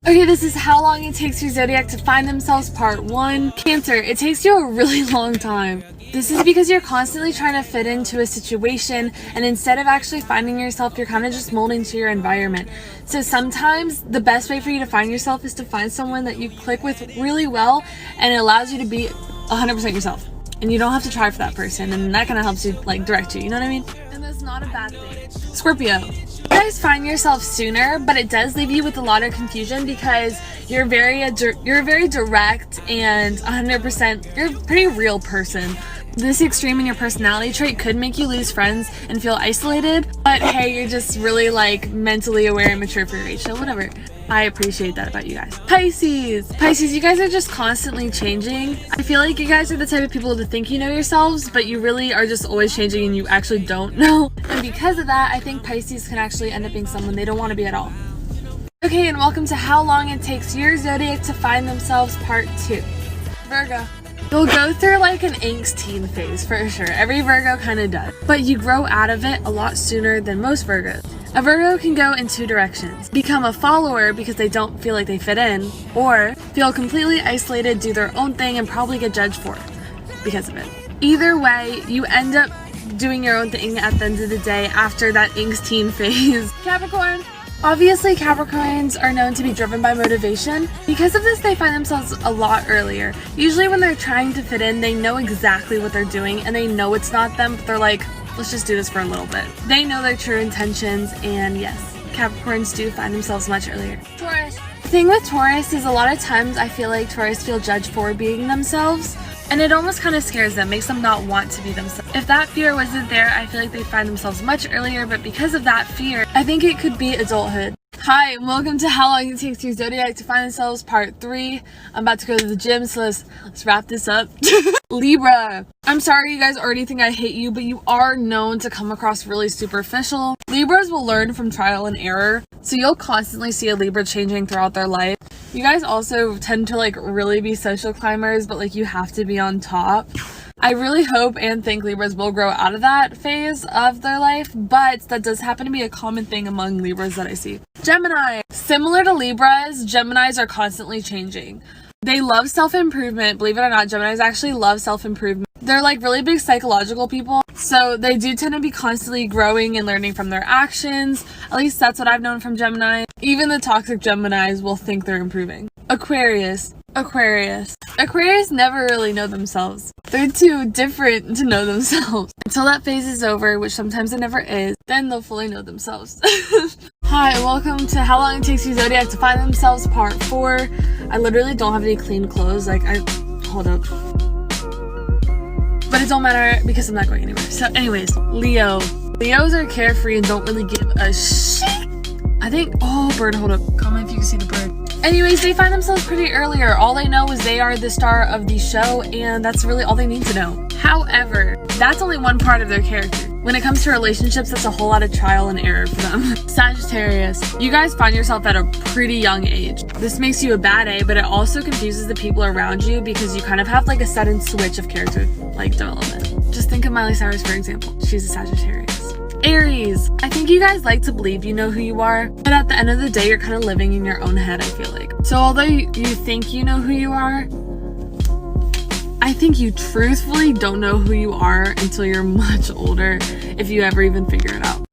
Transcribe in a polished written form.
Okay, this is how long it takes your zodiac to find themselves, part 1. Cancer, it takes you a really long time. This is because you're constantly trying to fit into a situation, and instead of actually finding yourself, you're kind of just molding to your environment. So sometimes the best way for you to find yourself is to find someone that you click with really well, and it allows you to be 100% yourself. And you don't have to try for that person, and that kind of helps you direct you, you know what I mean? And that's not a bad thing. Scorpio. You guys find yourself sooner, but it does leave you with a lot of confusion because you're a very direct and 100%, you're a pretty real person. This extreme in your personality trait could make you lose friends and feel isolated, but hey, you're just really mentally aware and mature for your age, so whatever. I appreciate that about you guys. Pisces, you guys are just constantly changing. I feel like you guys are the type of people to think you know yourselves, but you really are just always changing and you actually don't know. And because of that, I think Pisces can actually end up being someone they don't want to be at all. Okay, and welcome to how long it takes your zodiac to find themselves, part 2. Virgo. You'll go through an angst teen phase for sure. Every Virgo kind of does. But you grow out of it a lot sooner than most Virgos. A Virgo can go in 2 directions. Become a follower because they don't feel like they fit in, or feel completely isolated, do their own thing, and probably get judged for it because of it. Either way, you end up doing your own thing at the end of the day after that angst teen phase. Capricorn. Obviously, Capricorns are known to be driven by motivation. Because of this, they find themselves a lot earlier. Usually when they're trying to fit in, they know exactly what they're doing and they know it's not them, but they're like, let's just do this for a little bit. They know their true intentions, and yes, Capricorns do find themselves much earlier. Taurus. The thing with Taurus is a lot of times I feel like Taurus feel judged for being themselves, and it almost kind of scares them, makes them not want to be themselves. If that fear wasn't there, I feel like they find themselves much earlier, but because of that fear, I think it could be adulthood. Hi, and welcome to how long it takes your zodiac to find themselves, part 3. I'm about to go to the gym, so let's wrap this up. Libra. I'm sorry you guys already think I hate you, but you are known to come across really superficial. Libras will learn from trial and error, so you'll constantly see a Libra changing throughout their life. You guys also tend to really be social climbers, but you have to be on top. I really hope and think Libras will grow out of that phase of their life, but that does happen to be a common thing among Libras that I see. Gemini. Similar to Libras, Geminis are constantly changing. They love self-improvement. Believe it or not, Geminis actually love self-improvement. They're really big psychological people, so they do tend to be constantly growing and learning from their actions. At least that's what I've known from Gemini. Even the toxic Geminis will think they're improving. Aquarius never really know themselves. They're too different to know themselves. Until that phase is over, which sometimes it never is, then they'll fully know themselves. Hi, welcome to how long it takes your zodiac to find themselves, part 4. I literally don't have any clean clothes. Hold up. But it don't matter because I'm not going anywhere. So anyways, Leo. Leos are carefree and don't really give a shit. I think, bird, hold up. Comment if you can see the bird. Anyways, they find themselves pretty earlier. All they know is they are the star of the show, and that's really all they need to know. However, that's only one part of their character. When it comes to relationships, that's a whole lot of trial and error for them. Sagittarius. You guys find yourself at a pretty young age. This makes you a bad A, but it also confuses the people around you because you kind of have a sudden switch of character development. Just think of Miley Cyrus, for example. She's a Sagittarius. Aries. I think you guys like to believe you know who you are, but at the end of the day, you're kind of living in your own head, I feel like. So although you think you know who you are, I think you truthfully don't know who you are until you're much older, if you ever even figure it out.